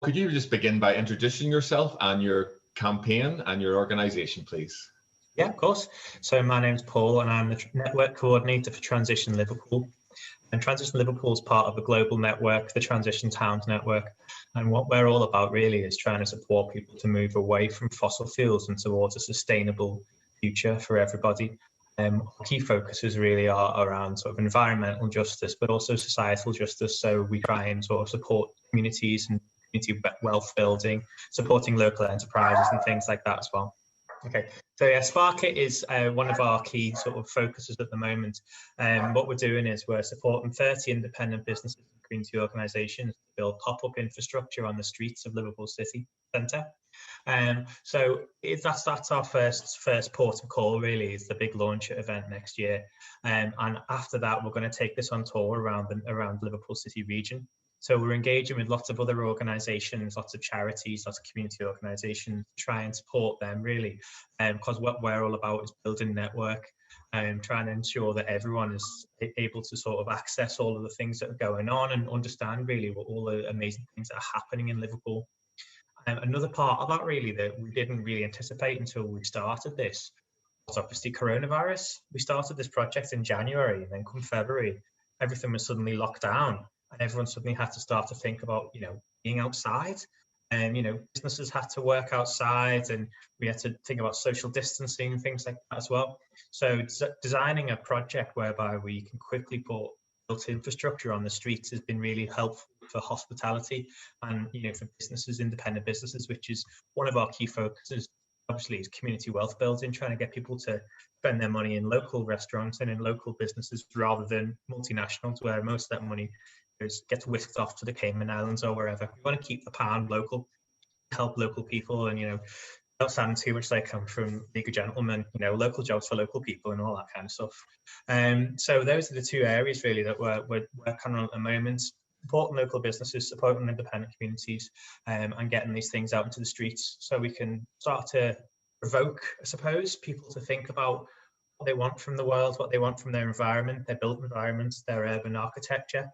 Could you just begin by introducing yourself and your campaign and your organisation, please? Yeah, of course. So my name's Paul and I'm the Network Coordinator for Transition Liverpool. And Transition Liverpool is part of a global network, the Transition Towns Network. And what we're all about really is trying to support people to move away from fossil fuels and towards a sustainable future for everybody. Our key focuses really are around sort of environmental justice, but also societal justice. So we try and sort of support communities and community wealth building, supporting local enterprises and things like that as well. Okay, so yeah, sPARK is one of our key sort of focuses at the moment. What we're doing is we're supporting 30 independent businesses and community organisations to build pop-up infrastructure on the streets of Liverpool city centre. So that's our first port of call really, is the big launch event next year. And after that, we're going to take this on tour around Liverpool city region. So we're engaging with lots of other organisations, lots of charities, lots of community organisations, try and support them really, because what we're all about is building network and trying to ensure that everyone is able to sort of access all of the things that are going on and understand really what all the amazing things that are happening in Liverpool. Another part of that really that we didn't really anticipate until we started this was obviously coronavirus. We started this project in January, and then come February, everything was suddenly locked down. And everyone suddenly had to start to think about, being outside. And, businesses had to work outside, and we had to think about social distancing and things like that as well. So designing a project whereby we can quickly put built infrastructure on the streets has been really helpful for hospitality and, for businesses, independent businesses, which is one of our key focuses. Obviously, is community wealth building, trying to get people to spend their money in local restaurants and in local businesses rather than multinationals, where most of that money gets whisked off to the Cayman Islands or wherever. We want to keep the pound local, help local people, and not sound too much like I'm from League of Gentlemen, local jobs for local people and all that kind of stuff. So those are the two areas really that we're working on at the moment: supporting local businesses, supporting independent communities, and getting these things out into the streets so we can start to provoke, I suppose, people to think about what they want from the world, what they want from their environment, their built environments, their urban architecture.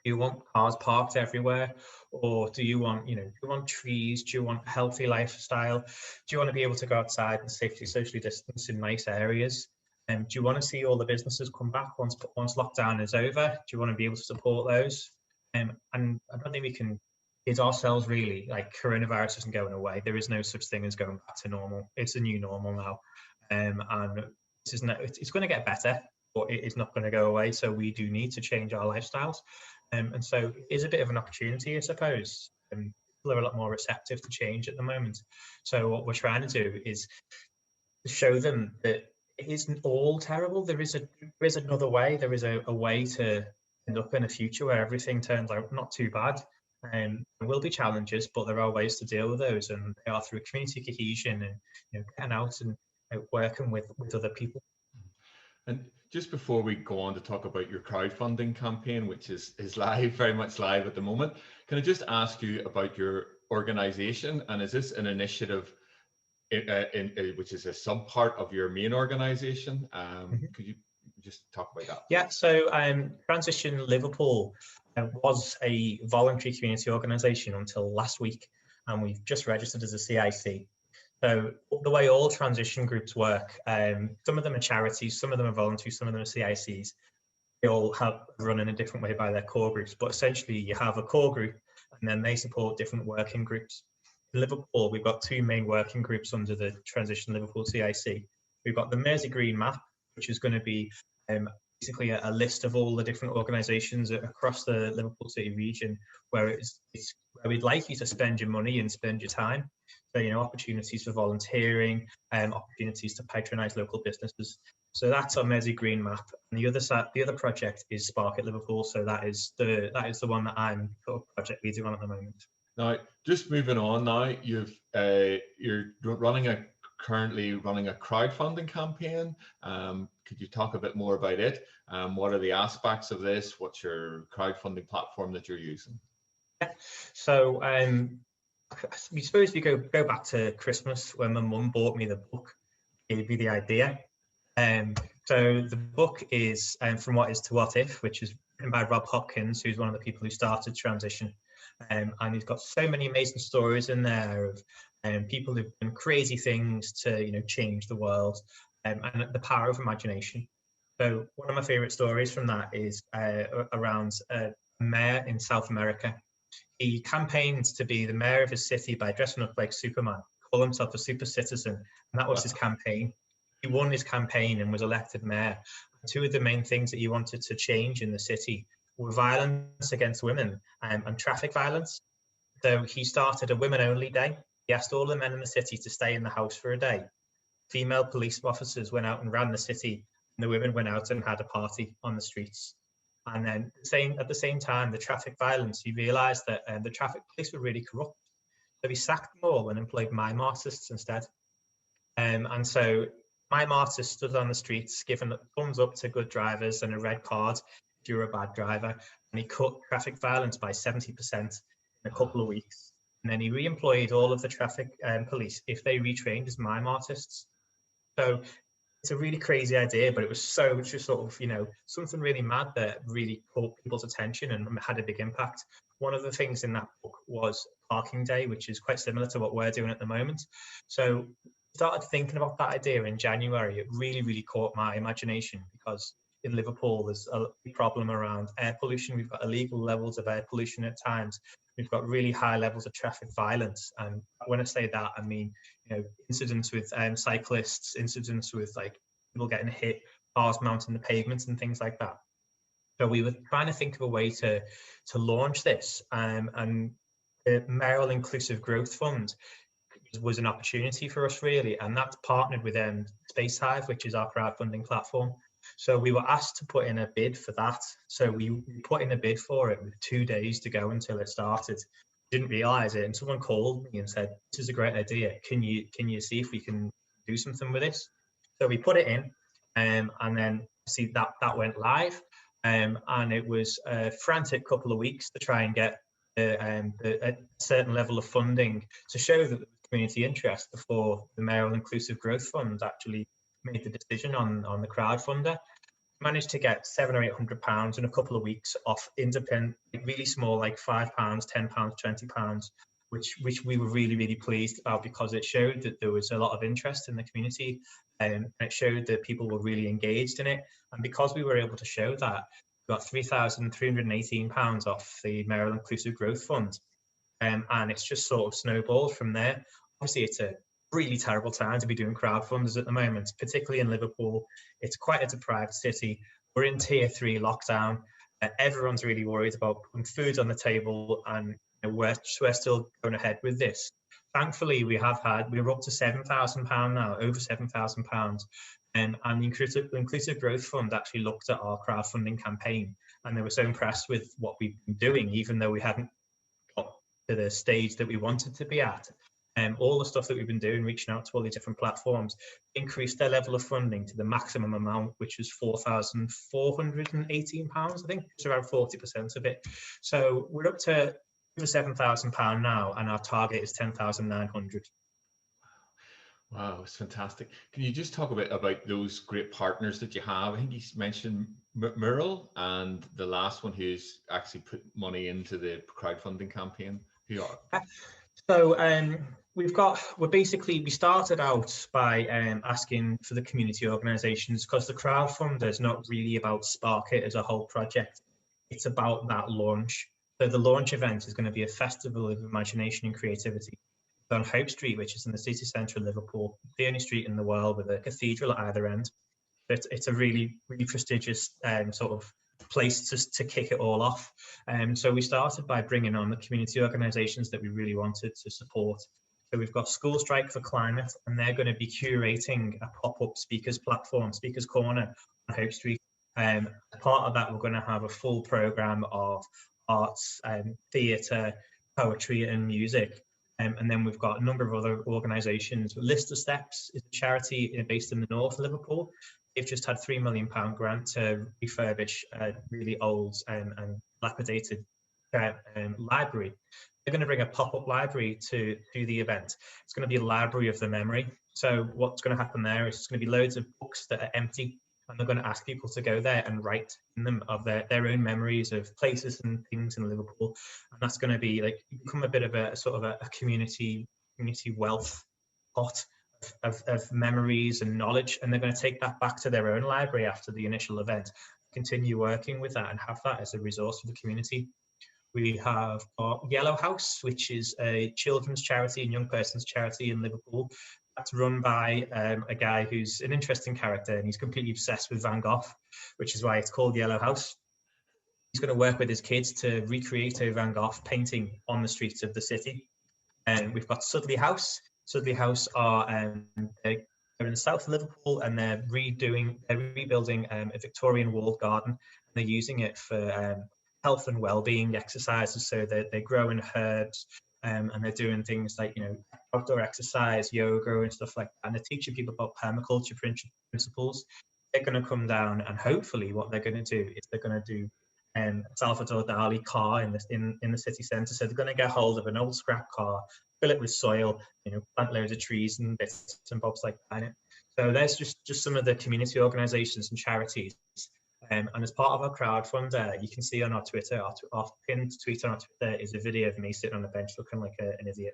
Do you want cars parked everywhere, or do you want, do you want trees? Do you want a healthy lifestyle? Do you want to be able to go outside and safely socially distance in nice areas? Do you want to see all the businesses come back once lockdown is over? Do you want to be able to support those? And I don't think we can kid ourselves really. Like, coronavirus isn't going away. There is no such thing as going back to normal. It's a new normal now, and it's going to get better, but it is not going to go away. So we do need to change our lifestyles. And so it is a bit of an opportunity, I suppose. People are a lot more receptive to change at the moment. So what we're trying to do is show them that it isn't all terrible. There is another way. There is a way to end up in a future where everything turns out not too bad. There will be challenges, but there are ways to deal with those, and they are through community cohesion and getting out and working with other people. And just before we go on to talk about your crowdfunding campaign, which is live, very much live at the moment, can I just ask you about your organisation? And is this an initiative which is a sub part of your main organisation? Could you just talk about that? Yeah, so Transition Liverpool was a voluntary community organisation until last week, and we've just registered as a CIC. So the way all transition groups work, some of them are charities, some of them are voluntary, some of them are CICs. They all run in a different way by their core groups, but essentially you have a core group and then they support different working groups. In Liverpool, we've got two main working groups under the Transition Liverpool CIC. We've got the Mersey Green Map, which is going to be basically a list of all the different organisations across the Liverpool City region where it's where we'd like you to spend your money and spend your time. So, opportunities for volunteering, opportunities to patronise local businesses. So that's our Mersey Green Map. And the other project is sPARK at Liverpool. So that is the one that I'm sort of project leading on at the moment. Now, just moving on now, you're currently running a crowdfunding campaign. Could you talk a bit more about it? What are the aspects of this? What's your crowdfunding platform that you're using? Yeah. So we suppose we go back to Christmas when my mum bought me the book, gave me the idea. So the book is From What Is to What If, which is written by Rob Hopkins, who's one of the people who started Transition. And he's got so many amazing stories in there of people who've done crazy things to, change the world, and the power of imagination. So one of my favorite stories from that is around a mayor in South America. He campaigned to be the mayor of his city by dressing up like Superman, call himself a super citizen, and that was his campaign. He won his campaign and was elected mayor. Two of the main things that he wanted to change in the city were violence against women and traffic violence. So he started a women-only day. He asked all the men in the city to stay in the house for a day. Female police officers went out and ran the city, and the women went out and had a party on the streets. And then at the same time, the traffic violence, he realised that the traffic police were really corrupt. So he sacked them all and employed mime artists instead. And so mime artists stood on the streets, giving thumbs up to good drivers and a red card if you're a bad driver. And he cut traffic violence by 70% in a couple of weeks. And then he re-employed all of the traffic police if they retrained as mime artists. So it's a really crazy idea, but it was so just sort of, something really mad that really caught people's attention and had a big impact. One of the things in that book was Parking Day, which is quite similar to what we're doing at the moment. So started thinking about that idea in January. It really, really caught my imagination because in Liverpool, there's a big problem around air pollution. We've got illegal levels of air pollution at times. We've got really high levels of traffic violence. And when I say that, I mean, incidents with cyclists, incidents with like people getting hit, cars mounting the pavements and things like that. So we were trying to think of a way to launch this. And the Mayoral Inclusive Growth Fund was an opportunity for us really. And that's partnered with Spacehive, which is our crowdfunding platform. So we were asked to put in a bid for that. So we put in a bid for it with 2 days to go until it started. Didn't realise it, and someone called me and said, "This is a great idea. Can you see if we can do something with this?" So we put it in, and then see that went live, and it was a frantic couple of weeks to try and get a certain level of funding to show that there was community interest before the Mayoral Inclusive Growth Fund actually made the decision on the crowdfunder. Managed to get £700 or £800 in a couple of weeks off independent, really small, like £5, £10, £20, which we were really, really pleased about because it showed that there was a lot of interest in the community, and it showed that people were really engaged in it. And because we were able to show that, we got £3,318 off the Mayoral Inclusive Growth Fund, and it's just sort of snowballed from there. Obviously, it's a really terrible time to be doing crowdfunders at the moment, particularly in Liverpool. It's quite a deprived city. We're in tier 3 lockdown. Everyone's really worried about putting food on the table, and we're still going ahead with this. Thankfully, we're up to £7,000 now, over £7,000. And the Inclusive Growth Fund actually looked at our crowdfunding campaign, and they were so impressed with what we've been doing, even though we hadn't got to the stage that we wanted to be at. All the stuff that we've been doing, reaching out to all the different platforms, increased their level of funding to the maximum amount, which is £4,418, I think. It's around 40% of it. So we're up to over £7,000 now, and our target is 10,900. Wow, it's fantastic. Can you just talk a bit about those great partners that you have? I think you mentioned Mural and the last one who's actually put money into the crowdfunding campaign. Who are? So we started out by asking for the community organisations, because the crowdfunder is not really about sPARK It as a whole project. It's about that launch. So the launch event is going to be a festival of imagination and creativity on Hope Street, which is in the city centre of Liverpool, the only street in the world with a cathedral at either end. It's a really, really prestigious sort of place to kick it all off. So we started by bringing on the community organisations that we really wanted to support. So we've got School Strike for Climate, and they're going to be curating a pop-up speakers platform, Speakers Corner on Hope Street. As part of that, we're going to have a full programme of arts, theatre, poetry and music. And then we've got a number of other organisations. Lister Steps is a charity based in the north of Liverpool. They've just had £3 million grant to refurbish a really old and dilapidated library. They're going to bring a pop-up library to the event. It's going to be a library of the memory. So what's going to happen there is it's going to be loads of books that are empty, and they're going to ask people to go there and write in them of their own memories of places and things in Liverpool. And that's going to be like become a bit of a sort of a community wealth pot of memories and knowledge, and they're going to take that back to their own library after the initial event, continue working with that and have that as a resource for the community. We have got Yellow House, which is a children's charity and young person's charity in Liverpool. That's run by a guy who's an interesting character, and he's completely obsessed with Van Gogh, which is why it's called Yellow House. He's going to work with his kids to recreate a Van Gogh painting on the streets of the city. And we've got Sudley House. Sudley House are they're in the south of Liverpool, and they're rebuilding a Victorian walled garden. They're using it for health and well-being exercises. So they're growing herbs, and they're doing things like, outdoor exercise, yoga, and stuff like that. And they're teaching people about permaculture principles. They're going to come down, and hopefully, what they're going to do is they're going to do Salvador Dali car in the city centre. So they're going to get hold of an old scrap car, fill it with soil, plant loads of trees and bits and bobs like that. So there's just some of the community organisations and charities. And as part of our crowdfunder, you can see on our Twitter, our pinned tweet on our Twitter is a video of me sitting on a bench looking like an idiot.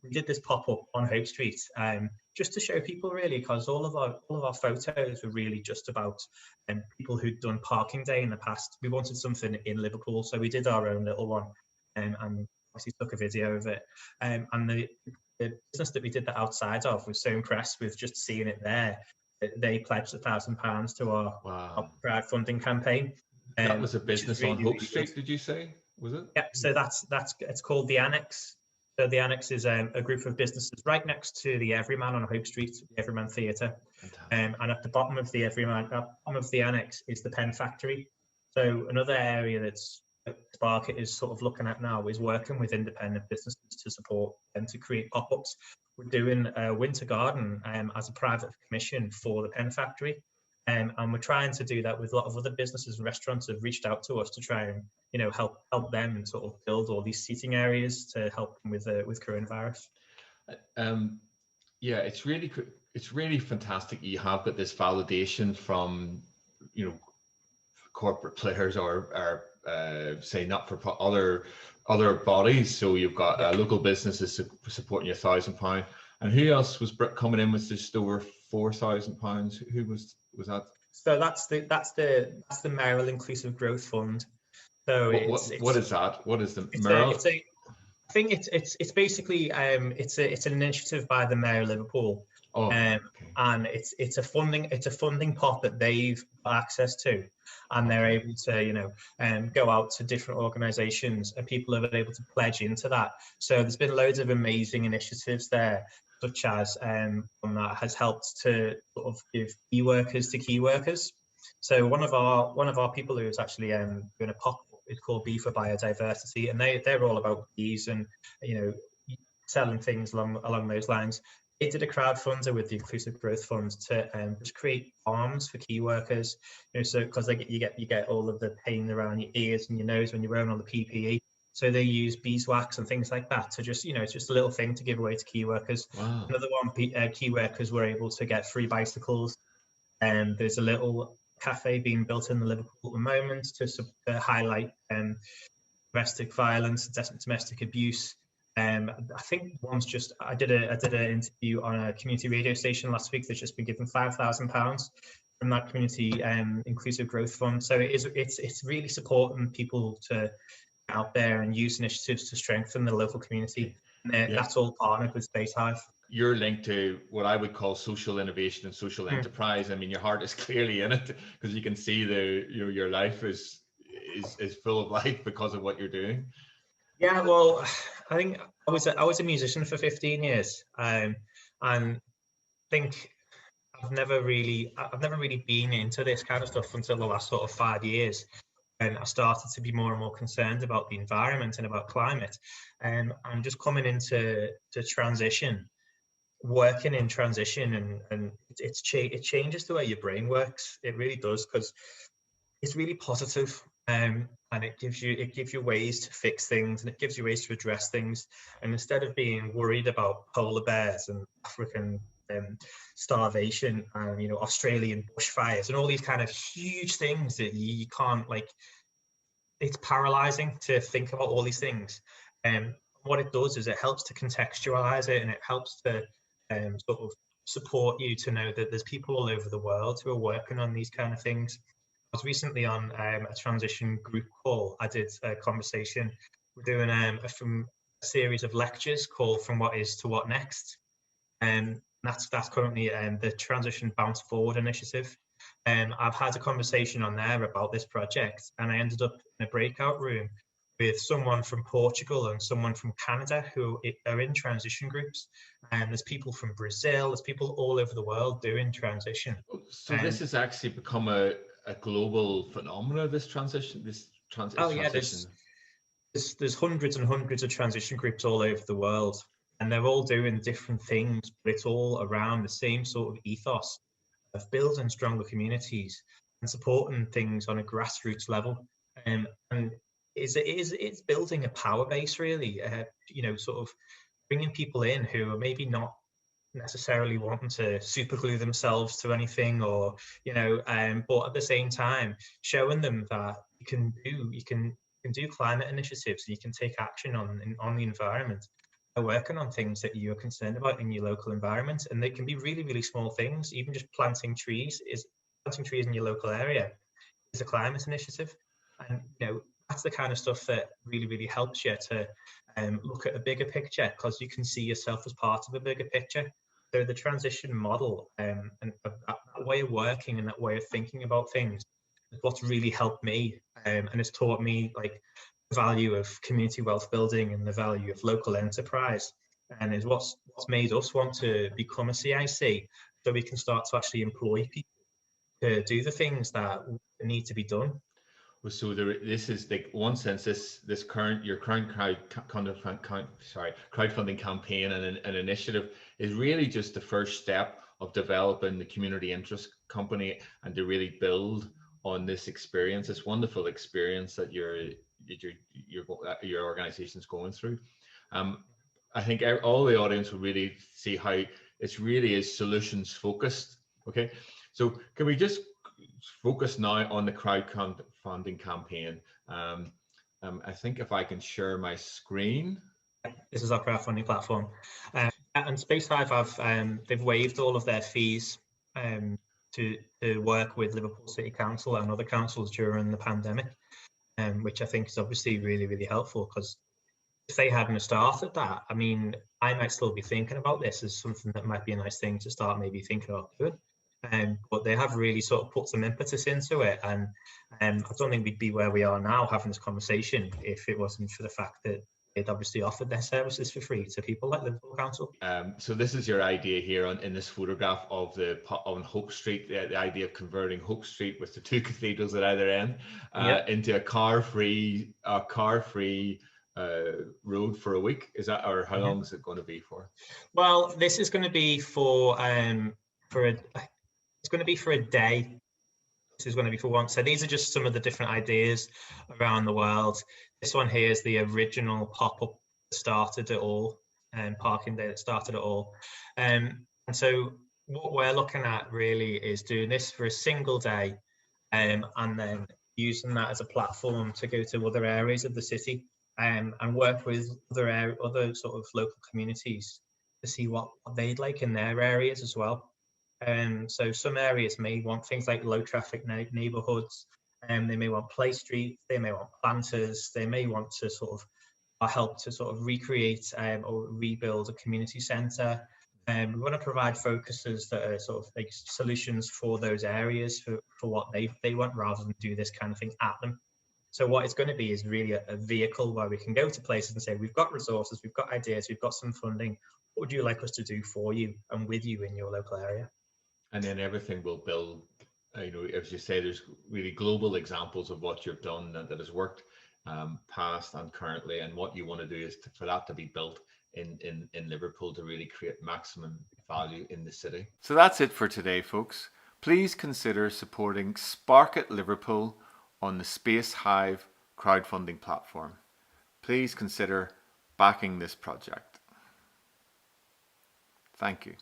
We did this pop-up on Hope Street just to show people, really, because all of our photos were really just about people who'd done parking day in the past. We wanted something in Liverpool, so we did our own little one, and obviously took a video of it. And the business that we did that outside of was so impressed with just seeing it there. They pledged £1,000 to our crowdfunding campaign. That was a business really, on Hope Street, did you say? Was it? Yeah, so it's called the Annex. So the Annex is a group of businesses right next to the Everyman on Hope Street, the Everyman Theatre. And at the bottom of the Annex is the Pen Factory. So another area that's sPARK is sort of looking at now is working with independent businesses to support them to create pop-ups. We're doing a winter garden as a private commission for the Pen Factory, and we're trying to do that with a lot of other businesses and restaurants have reached out to us to try and help them and sort of build all these seating areas to help them with coronavirus. Yeah, it's really fantastic. You have got this validation from corporate players or say not for other bodies. So you've got local businesses supporting you £1,000, and who else was coming in with just over £4,000? Who was that? So that's the Merrill Inclusive Growth Fund. So what is that? What is the Merrill? I think it's basically it's an initiative by the Mayor of Liverpool. And it's a funding pot that they've got access to, and they're able to go out to different organisations, and people have been able to pledge into that. So there's been loads of amazing initiatives there, such as that has helped to sort of give key workers to key workers. So one of our people who is actually doing a pop is called Bee for Biodiversity, and they're all about bees and selling things along those lines. They did a crowdfunder with the Inclusive Growth Fund to just create farms for key workers. So because you get all of the pain around your ears and your nose when you're wearing all the PPE. So they use beeswax and things like that to just it's just a little thing to give away to key workers. Wow. Another one, key workers were able to get free bicycles, and there's a little cafe being built in the Liverpool at the moment to highlight domestic violence, domestic abuse. I think I did an interview on a community radio station last week that's just been given £5,000 from that community inclusive growth fund. So it's really supporting people to get out there and use initiatives to strengthen the local community. And that's all partnered with Spacehive. You're linked to what I would call social innovation and social enterprise. I mean, your heart is clearly in it, because you can see your life is full of life because of what you're doing. Yeah, well, I think I was a musician for 15 years, and I think I've never really been into this kind of stuff until the last sort of 5 years, and I started to be more and more concerned about the environment and about climate, and I'm just coming into transition, working in transition, and it changes the way your brain works. It really does, because it's really positive. And it gives you ways to fix things, and it gives you ways to address things. And instead of being worried about polar bears and African starvation and, you know, Australian bushfires and all these kind of huge things that you can't, like, it's paralyzing to think about all these things. What it does is it helps to contextualize it, and it helps to sort of support you to know that there's people all over the world who are working on these kind of things. I was recently on a transition group call. I did a conversation. We're doing a series of lectures called From What Is to What Next. That's currently the Transition Bounce Forward initiative. I've had a conversation on there about this project, and I ended up in a breakout room with someone from Portugal and someone from Canada who are in transition groups. And there's people from Brazil, there's people all over the world doing transition. So this has actually become a global phenomenon, this transition, transition. There's hundreds and hundreds of transition groups all over the world, and they're all doing different things, but it's all around the same sort of ethos of building stronger communities and supporting things on a grassroots level. And it's building a power base, really, you know, sort of bringing people in who are maybe not necessarily wanting to super glue themselves to anything, or, you know, but at the same time showing them that you can do climate initiatives, and you can take action on the environment by working on things that you're concerned about in your local environment. And they can be really, really small things. Even just planting trees in your local area is a climate initiative. And, you know, that's the kind of stuff that really, really helps you to look at a bigger picture, because you can see yourself as part of a bigger picture. So the transition model and that way of working and that way of thinking about things is what's really helped me, and it's taught me, like, the value of community wealth building and the value of local enterprise, and is what's made us want to become a CIC, so we can start to actually employ people to do the things that need to be done. So this is, like, one sense, your current crowdfunding campaign and an initiative is really just the first step of developing the community interest company, and to really build on this experience, this wonderful experience that your organization is going through. I think all the audience will really see how it really is solutions focused. Okay, so can we just focus now on the crowdfunding campaign? I think if I can share my screen. This is our crowdfunding platform, and Spacehive they've waived all of their fees to work with Liverpool City Council and other councils during the pandemic, which I think is obviously really, really helpful, because if they hadn't started that, I mean, I might still be thinking about this as something that might be a nice thing to start maybe thinking about doing. But they have really sort of put some impetus into it, and I don't think we'd be where we are now having this conversation if it wasn't for the fact that they'd obviously offered their services for free to people like Liverpool Council. So this is your idea here in this photograph of on Hope Street, the idea of converting Hope Street with the two cathedrals at either end into a car-free road for a week. Is that, or how long is it going to be for? Well, this is going to be for it's going to be for a day. This is going to be for one. So these are just some of the different ideas around the world. This one here is the original pop-up that started it all, and parking day that started it all. And so what we're looking at really is doing this for a single day, and then using that as a platform to go to other areas of the city, and work with other sort of local communities to see what they'd like in their areas as well. So some areas may want things like low traffic neighborhoods, and they may want play streets, they may want planters, they may want to sort of help to sort of recreate or rebuild a community centre. We want to provide focuses that are sort of like solutions for those areas for what they want, rather than do this kind of thing at them. So what it's going to be is really a vehicle where we can go to places and say, we've got resources, we've got ideas, we've got some funding. What would you like us to do for you and with you in your local area? And then everything will build, you know, as you say, there's really global examples of what you've done that has worked past and currently, and what you want to do is for that to be built in Liverpool to really create maximum value in the city. So that's it for today, folks. Please consider supporting sPARK at Liverpool on the Spacehive crowdfunding platform. Please consider backing this project. Thank you.